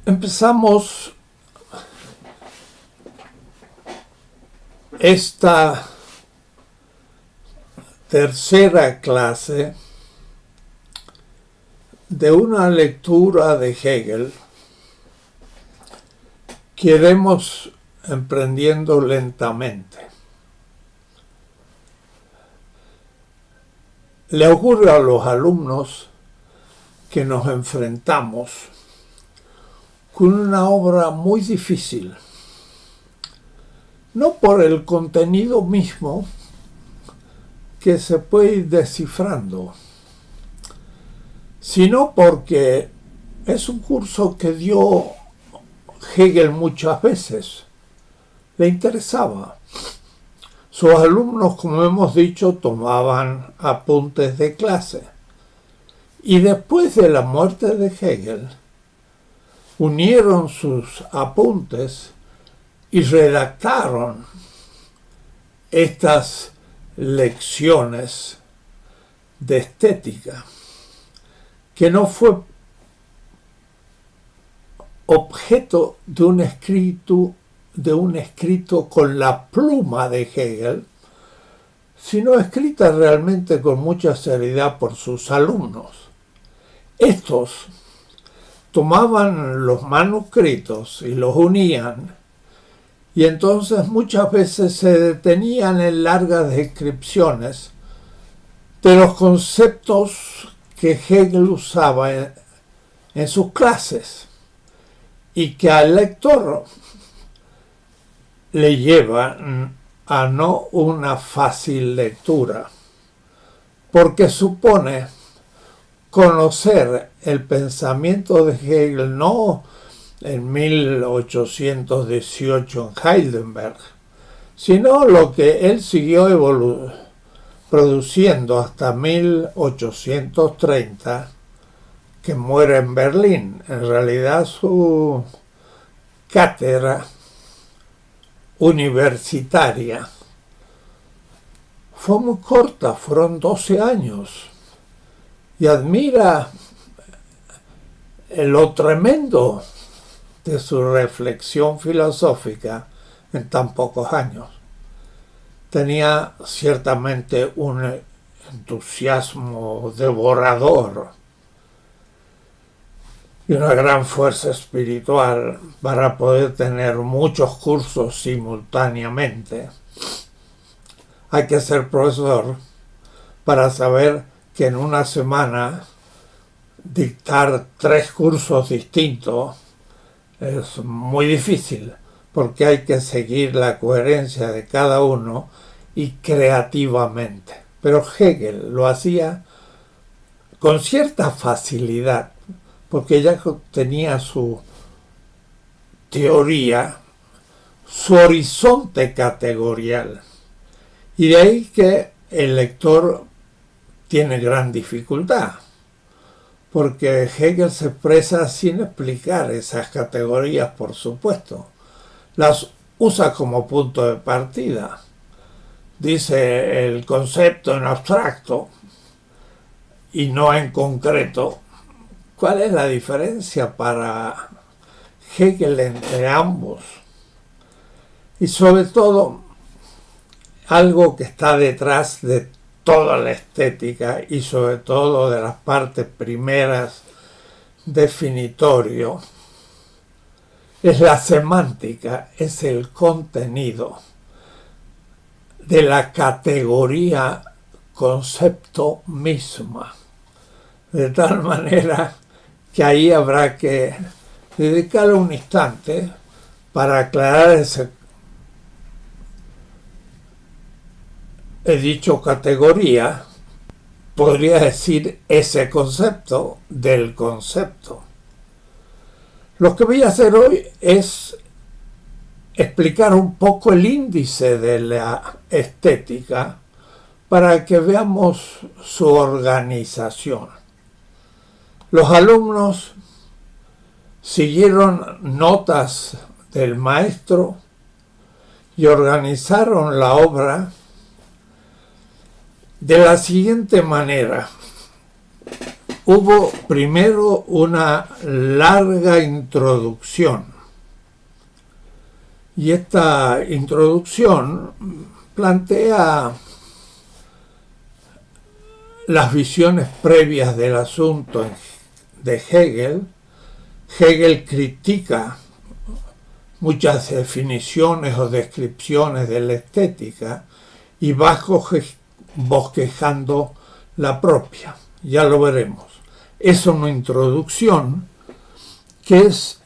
Empezamos esta tercera clase de una lectura de Hegel que iremos emprendiendo lentamente. Le ocurre a los alumnos que nos enfrentamos con una obra muy difícil, no por el contenido mismo, que se puede ir descifrando, sino porque es un curso que dio Hegel muchas veces. Le interesaba. Sus alumnos, como hemos dicho, tomaban apuntes de clase. Y después de la muerte de Hegel, unieron sus apuntes y redactaron estas lecciones de estética, que no fue objeto de un escrito con la pluma de Hegel, sino escrita realmente con mucha seriedad por sus alumnos. Estos tomaban los manuscritos y los unían, y entonces muchas veces se detenían en largas descripciones de los conceptos que Hegel usaba en sus clases y que al lector le llevan a no una fácil lectura, porque supone conocer el pensamiento de Hegel no en 1818 en Heidelberg, sino lo que él siguió produciendo hasta 1830, que muere en Berlín. En realidad su cátedra universitaria fue muy corta, fueron 12 años, y admira lo tremendo de su reflexión filosófica en tan pocos años. Tenía ciertamente un entusiasmo devorador y una gran fuerza espiritual para poder tener muchos cursos simultáneamente. Hay que ser profesor para saber que en una semana dictar 3 cursos distintos es muy difícil, porque hay que seguir la coherencia de cada uno y creativamente. Pero Hegel lo hacía con cierta facilidad, porque ya tenía su teoría, su horizonte categorial. Y de ahí que el lector tiene gran dificultad, porque Hegel se expresa sin explicar esas categorías, por supuesto. Las usa como punto de partida. Dice el concepto en abstracto y no en concreto. ¿Cuál es la diferencia para Hegel entre ambos? Y sobre todo, algo que está detrás de toda la estética y sobre todo de las partes primeras definitorio, es la semántica, es el contenido de la categoría concepto misma. De tal manera que ahí habrá que dedicarle un instante para aclarar ese. He dicho categoría, podría decir ese concepto del concepto. Lo que voy a hacer hoy es explicar un poco el índice de la estética para que veamos su organización. Los alumnos siguieron notas del maestro y organizaron la obra de la siguiente manera. hubo primero una larga introducción. Y esta introducción plantea las visiones previas del asunto de Hegel. Hegel critica muchas definiciones o descripciones de la estética y va bosquejando la propia. Ya lo veremos. Es una introducción que es,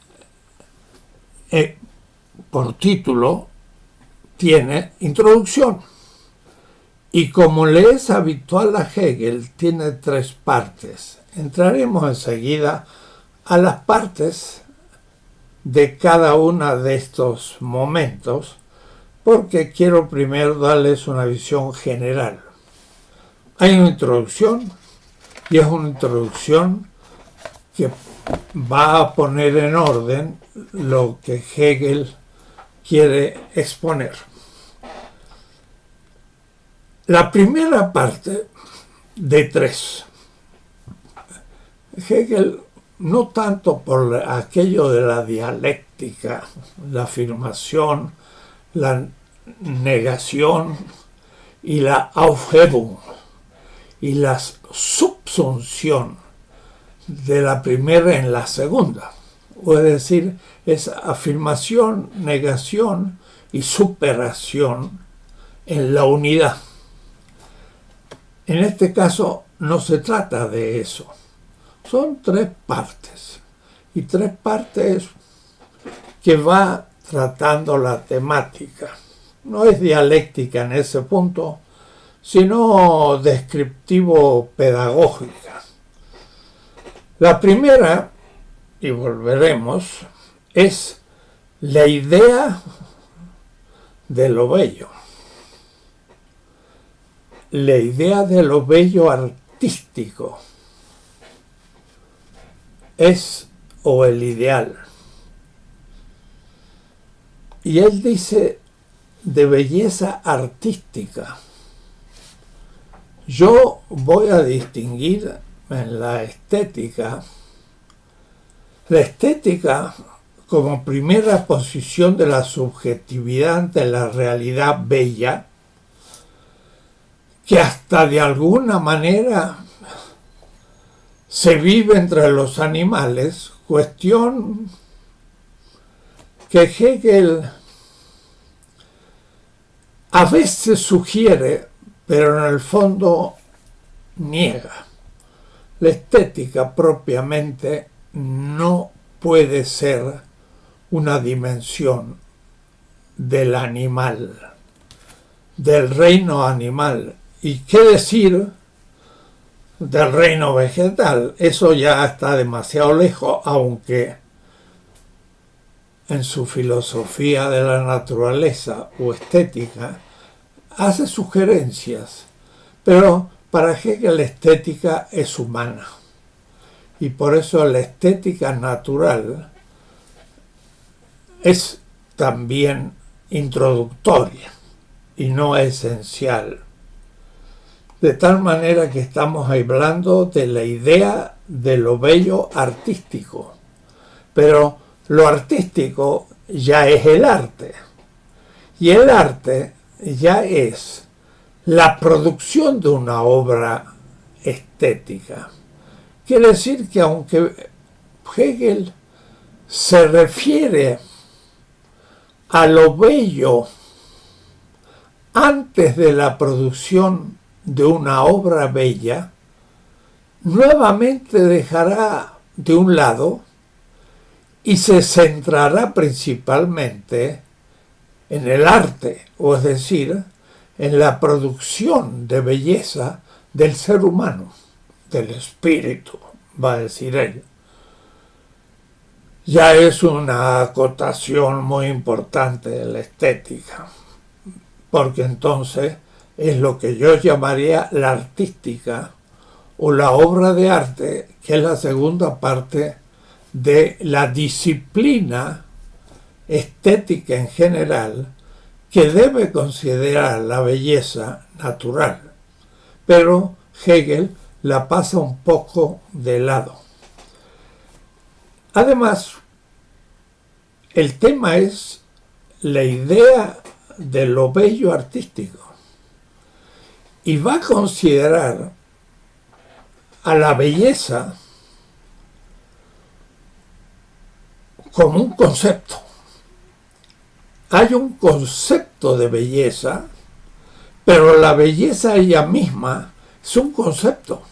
por título, tiene introducción. Y como le es habitual a Hegel, tiene 3 partes. Entraremos enseguida a las partes de cada uno de estos momentos, porque quiero primero darles una visión general. Hay una introducción, y es una introducción que va a poner en orden lo que Hegel quiere exponer. La primera parte de 3. Hegel, no tanto por aquello de la dialéctica, la afirmación, la negación y la Aufhebung y la subsunción de la primera en la segunda. Es decir, es afirmación, negación y superación en la unidad. En este caso no se trata de eso. Son 3 partes. Y 3 partes que va tratando la temática. No es dialéctica en ese punto, sino descriptivo-pedagógica. La primera, y volveremos, es la idea de lo bello. La idea de lo bello artístico es, o el ideal. Y él dice de belleza artística. Yo voy a distinguir en la estética como primera posición de la subjetividad ante la realidad bella, que hasta de alguna manera se vive entre los animales, cuestión que Hegel a veces sugiere, pero en el fondo niega. La estética propiamente no puede ser una dimensión del animal, del reino animal. ¿Y qué decir del reino vegetal? Eso ya está demasiado lejos, aunque en su filosofía de la naturaleza o estética hace sugerencias, pero para Hegel la estética es humana y por eso la estética natural es también introductoria y no esencial. De tal manera que estamos hablando de la idea de lo bello artístico, pero lo artístico ya es el arte, y el arte ya es la producción de una obra estética. Quiere decir que aunque Hegel se refiere a lo bello antes de la producción de una obra bella, nuevamente dejará de un lado y se centrará principalmente en el arte, o es decir, en la producción de belleza del ser humano, del espíritu, va a decir él. Ya es una acotación muy importante de la estética, porque entonces es lo que yo llamaría la artística o la obra de arte, que es la segunda parte de la disciplina estética en general, que debe considerar la belleza natural. Pero Hegel la pasa un poco de lado. Además, el tema es la idea de lo bello artístico y va a considerar a la belleza como un concepto. Hay un concepto de belleza, pero la belleza ella misma es un concepto.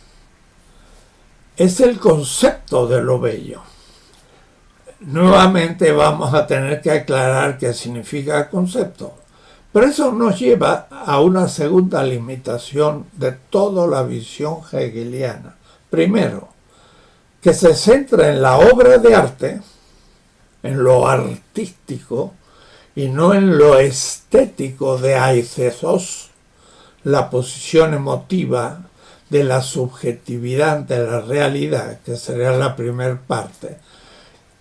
Es el concepto de lo bello. Nuevamente vamos a tener que aclarar qué significa concepto. Pero eso nos lleva a una segunda limitación de toda la visión hegeliana. Primero, que se centra en la obra de arte, en lo artístico, y no en lo estético de aithesos, la posición emotiva de la subjetividad ante la realidad, que sería la primera parte,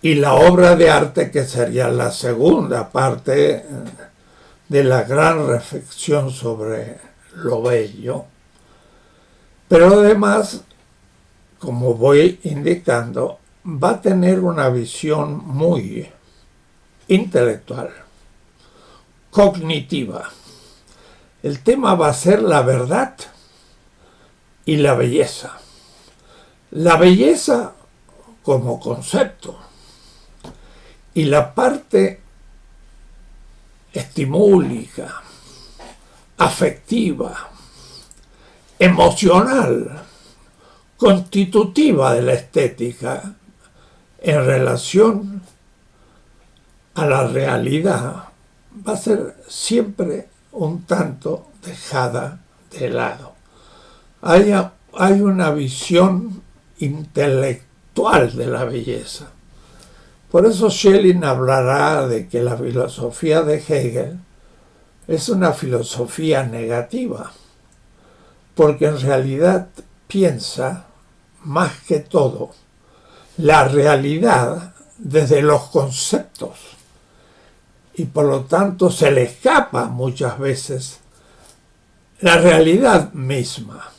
y la obra de arte, que sería la segunda parte de la gran reflexión sobre lo bello. Pero además, como voy indicando, va a tener una visión muy intelectual, cognitiva. El tema va a ser la verdad y la belleza. La belleza como concepto y la parte estimúlica, afectiva, emocional, constitutiva de la estética en relación a la realidad, va a ser siempre un tanto dejada de lado. Hay una visión intelectual de la belleza. Por eso Schelling hablará de que la filosofía de Hegel es una filosofía negativa, porque en realidad piensa, más que todo, la realidad desde los conceptos, y por lo tanto se le escapa muchas veces la realidad misma.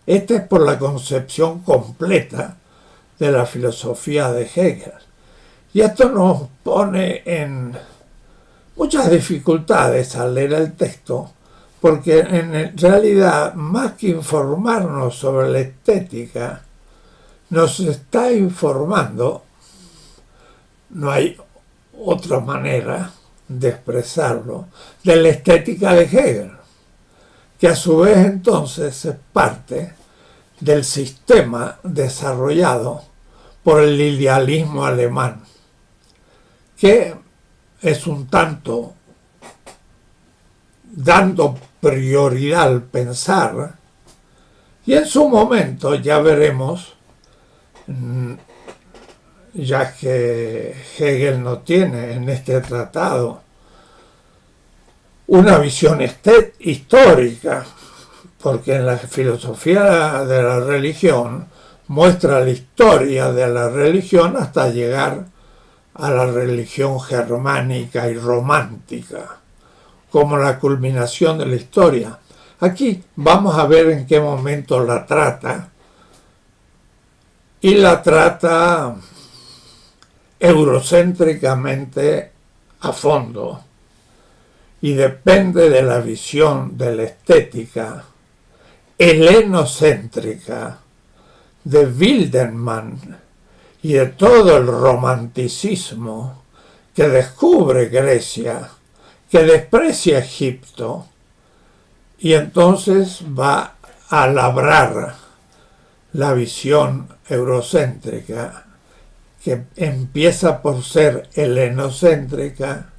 Esta es por la concepción completa de la filosofía de Hegel. Y esto nos pone en muchas dificultades al leer el texto, porque en realidad, más que informarnos sobre la estética, nos está informando, no hay otra manera de expresarlo, de la estética de Hegel, que a su vez entonces es parte del sistema desarrollado por el idealismo alemán, que es un tanto dando prioridad al pensar, y en su momento ya veremos, ya que Hegel no tiene en este tratado una visión histórica, porque en la filosofía de la religión muestra la historia de la religión hasta llegar a la religión germánica y romántica, como la culminación de la historia. Aquí vamos a ver en qué momento la trata, y la trata eurocéntricamente a fondo, y depende de la visión de la estética helenocéntrica de Wildemann y de todo el romanticismo que descubre Grecia, que desprecia Egipto, y entonces va a labrar la visión eurocéntrica, que empieza por ser helenocéntrica,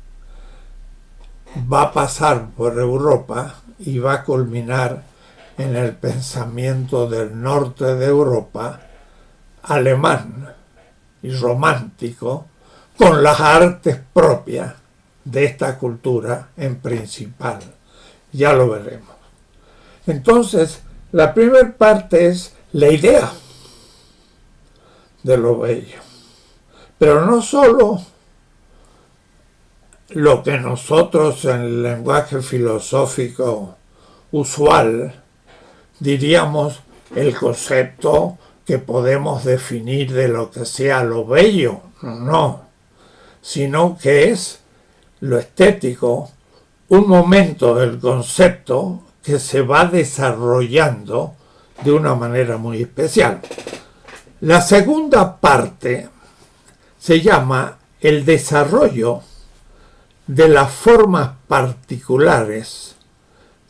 va a pasar por Europa y va a culminar en el pensamiento del norte de Europa, alemán y romántico, con las artes propias de esta cultura en principal. Ya lo veremos. Entonces, la primera parte es la idea de lo bello, pero no solo lo que nosotros en el lenguaje filosófico usual diríamos el concepto que podemos definir de lo que sea lo bello, no, sino que es lo estético, un momento del concepto que se va desarrollando de una manera muy especial. La segunda parte se llama el desarrollo de las formas particulares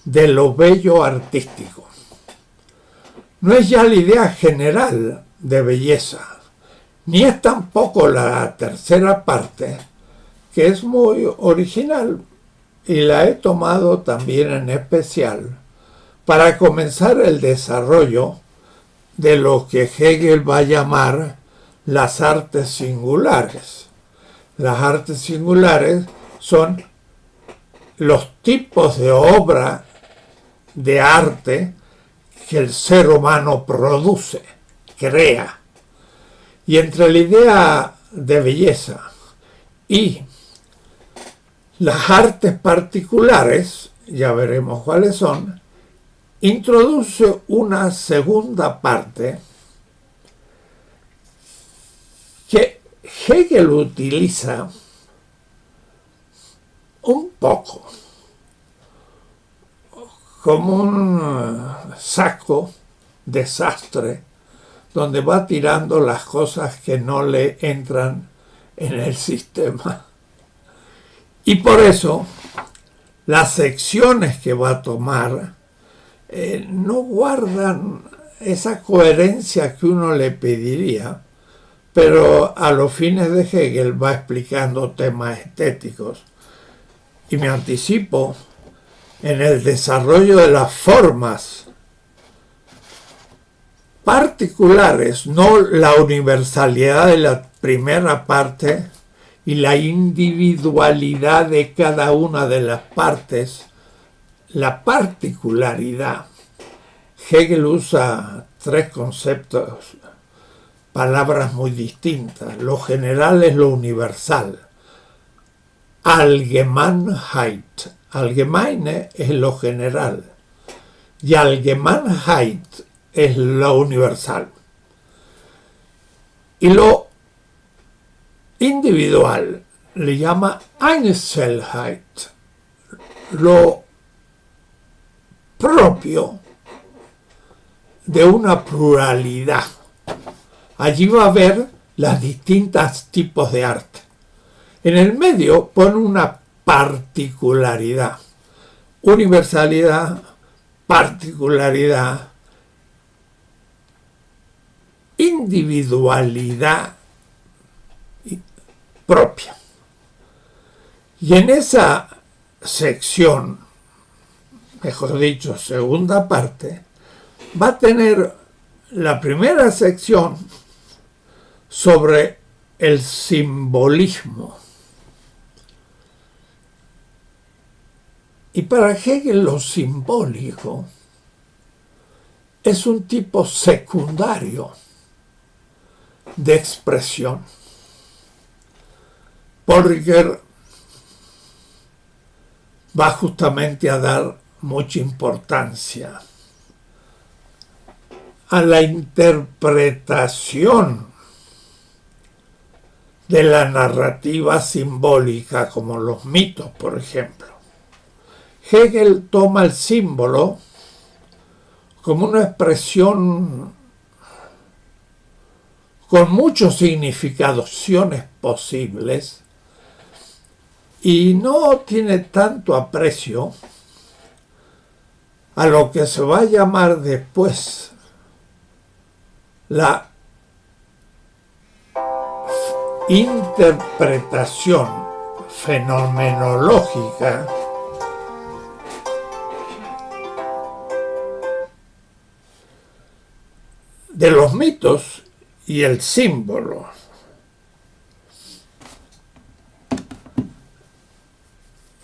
de lo bello artístico. No es ya la idea general de belleza, ni es tampoco la tercera parte, que es muy original y la he tomado también en especial para comenzar el desarrollo de lo que Hegel va a llamar las artes singulares. Las artes singulares son los tipos de obra de arte que el ser humano produce, crea. Y entre la idea de belleza y las artes particulares, ya veremos cuáles son, introduce una segunda parte que Hegel utiliza un poco como un saco de sastre donde va tirando las cosas que no le entran en el sistema. Y por eso las secciones que va a tomar no guardan esa coherencia que uno le pediría, pero a los fines de Hegel va explicando temas estéticos. Y me anticipo en el desarrollo de las formas particulares, no la universalidad de la primera parte y la individualidad de cada una de las partes, la particularidad. Hegel usa tres conceptos, palabras muy distintas. Lo general es lo universal. Allgemeinheit. Allgemeine es lo general. Y Allgemeinheit es lo universal. Y lo individual le llama Einzelheit, lo propio de una pluralidad. Allí va a haber las distintos tipos de arte. En el medio pone una particularidad, universalidad, particularidad, individualidad propia. Y en esa sección, mejor dicho, segunda parte, va a tener la primera sección sobre el simbolismo. Y para Hegel lo simbólico es un tipo secundario de expresión. Paul Ricoeur va justamente a dar mucha importancia a la interpretación de la narrativa simbólica, como los mitos, por ejemplo. Hegel toma el símbolo como una expresión con muchas significaciones posibles y no tiene tanto aprecio a lo que se va a llamar después la interpretación fenomenológica de los mitos y el símbolo.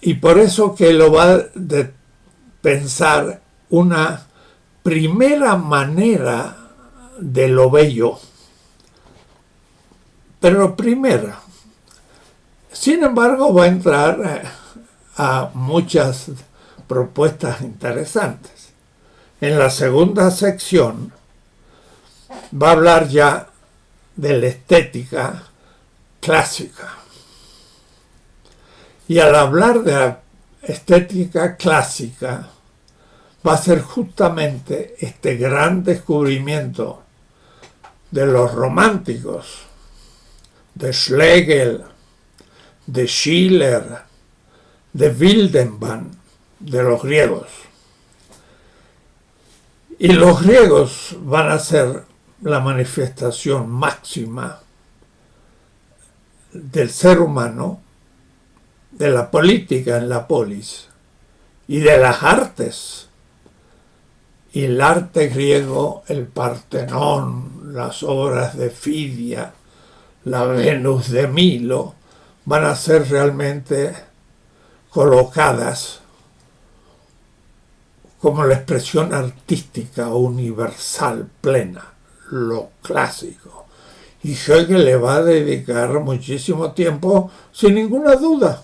Y por eso que lo va a pensar una primera manera de lo bello, pero primera. Sin embargo, va a entrar a muchas propuestas interesantes. En la segunda sección va a hablar ya de la estética clásica. Y al hablar de la estética clásica, va a ser justamente este gran descubrimiento de los románticos, de Schlegel, de Schiller, de Wildenband, de los griegos. Y los griegos van a ser la manifestación máxima del ser humano, de la política en la polis y de las artes. Y el arte griego, el Partenón, las obras de Fidia, la Venus de Milo, van a ser realmente colocadas como la expresión artística universal, plena, lo clásico. Y Hegel le va a dedicar muchísimo tiempo, sin ninguna duda.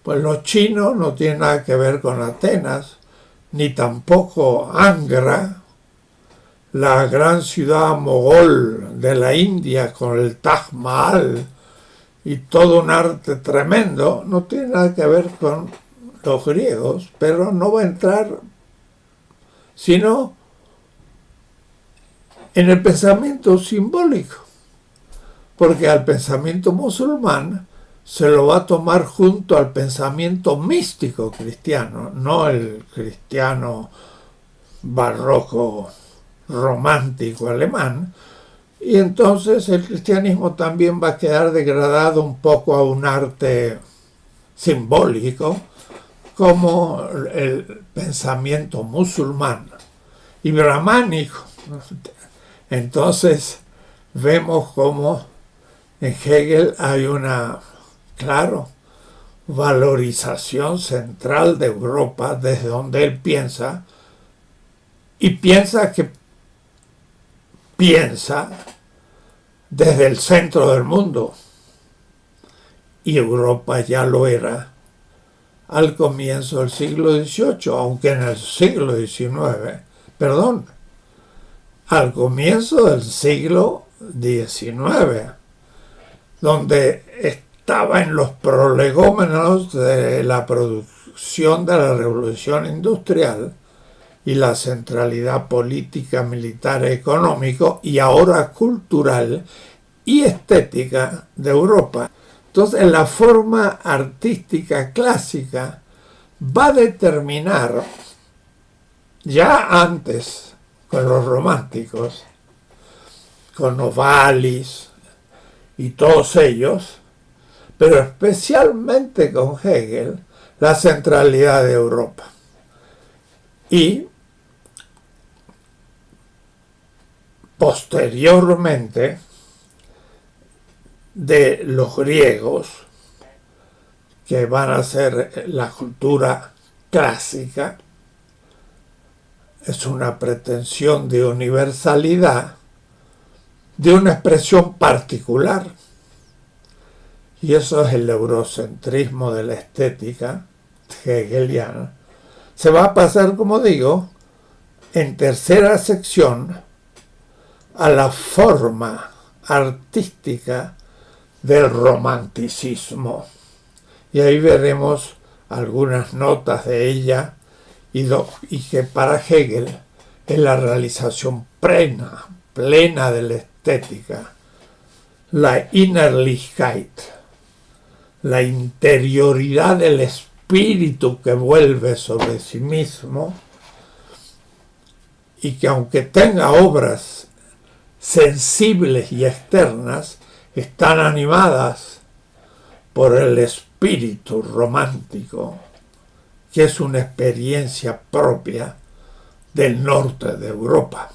Pues los chinos no tienen nada que ver con Atenas, ni tampoco Angra, la gran ciudad mogol de la India con el Taj Mahal y todo un arte tremendo, no tiene nada que ver con los griegos, pero no va a entrar sino en el pensamiento simbólico, porque al pensamiento musulmán se lo va a tomar junto al pensamiento místico cristiano, no el cristiano barroco romántico alemán, y entonces el cristianismo también va a quedar degradado un poco a un arte simbólico como el pensamiento musulmán y brahmánico. Entonces vemos como en Hegel hay una, claro, valorización central de Europa desde donde él piensa, y piensa desde el centro del mundo, y Europa ya lo era al comienzo del siglo XVIII, aunque en el siglo XIX, al comienzo del siglo XIX, donde estaba en los prolegómenos de la producción de la revolución industrial y la centralidad política, militar, económico y ahora cultural y estética de Europa. Entonces, la forma artística clásica va a determinar, ya antes con los románticos, con Novalis y todos ellos, pero especialmente con Hegel, la centralidad de Europa. Y posteriormente de los griegos, que van a ser la cultura clásica, es una pretensión de universalidad de una expresión particular. Y eso es el eurocentrismo de la estética hegeliana. Se va a pasar, como digo, en tercera sección a la forma artística del romanticismo. Y ahí veremos algunas notas de ella y que para Hegel es la realización plena de la estética, la Innerlichkeit, la interioridad del espíritu que vuelve sobre sí mismo y que aunque tenga obras sensibles y externas, están animadas por el espíritu romántico, que es una experiencia propia del norte de Europa,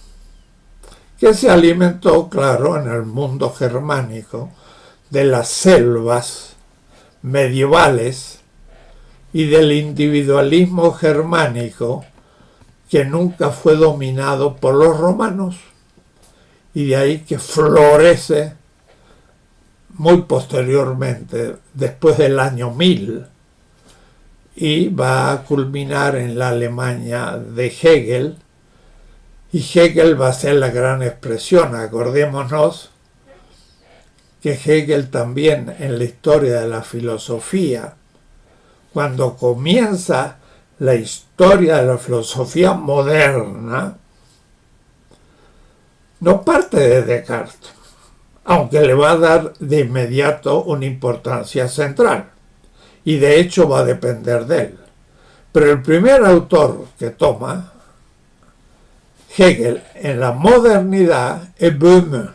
que se alimentó, claro, en el mundo germánico de las selvas medievales y del individualismo germánico que nunca fue dominado por los romanos, y de ahí que florece muy posteriormente, después del año 1000, y va a culminar en la Alemania de Hegel Y Hegel va a ser la gran expresión. Acordémonos que Hegel también en la historia de la filosofía, cuando comienza la historia de la filosofía moderna, no parte de Descartes, aunque le va a dar de inmediato una importancia central, y de hecho va a depender de él. Pero el primer autor que toma Hegel en la modernidad es Böhme.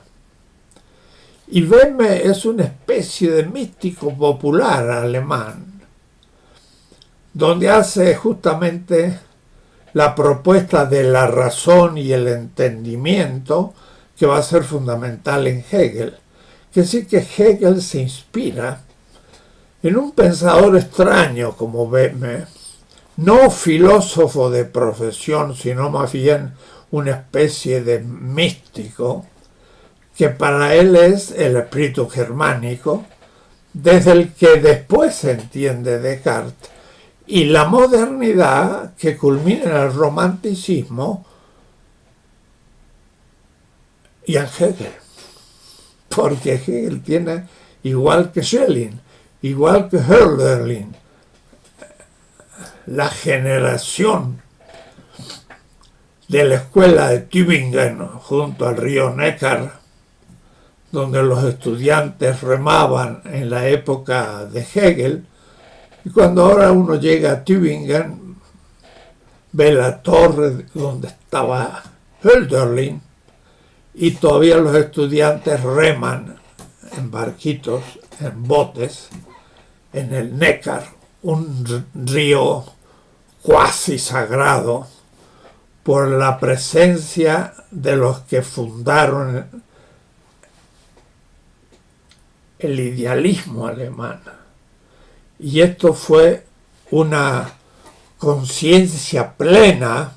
Y Böhme es una especie de místico popular alemán, donde hace justamente la propuesta de la razón y el entendimiento que va a ser fundamental en Hegel. Que sí que Hegel se inspira en un pensador extraño como Böhme, no filósofo de profesión, sino más bien una especie de místico, que para él es el espíritu germánico, desde el que después se entiende Descartes, y la modernidad que culmina en el romanticismo y en Hegel, porque Hegel tiene, igual que Schelling, igual que Hölderlin, la generación de la escuela de Tübingen junto al río Neckar, donde los estudiantes remaban en la época de Hegel, y cuando ahora uno llega a Tübingen, ve la torre donde estaba Hölderlin, y todavía los estudiantes reman en barquitos, en botes, en el Neckar, un río cuasi sagrado, por la presencia de los que fundaron el idealismo alemán. Y esto fue una conciencia plena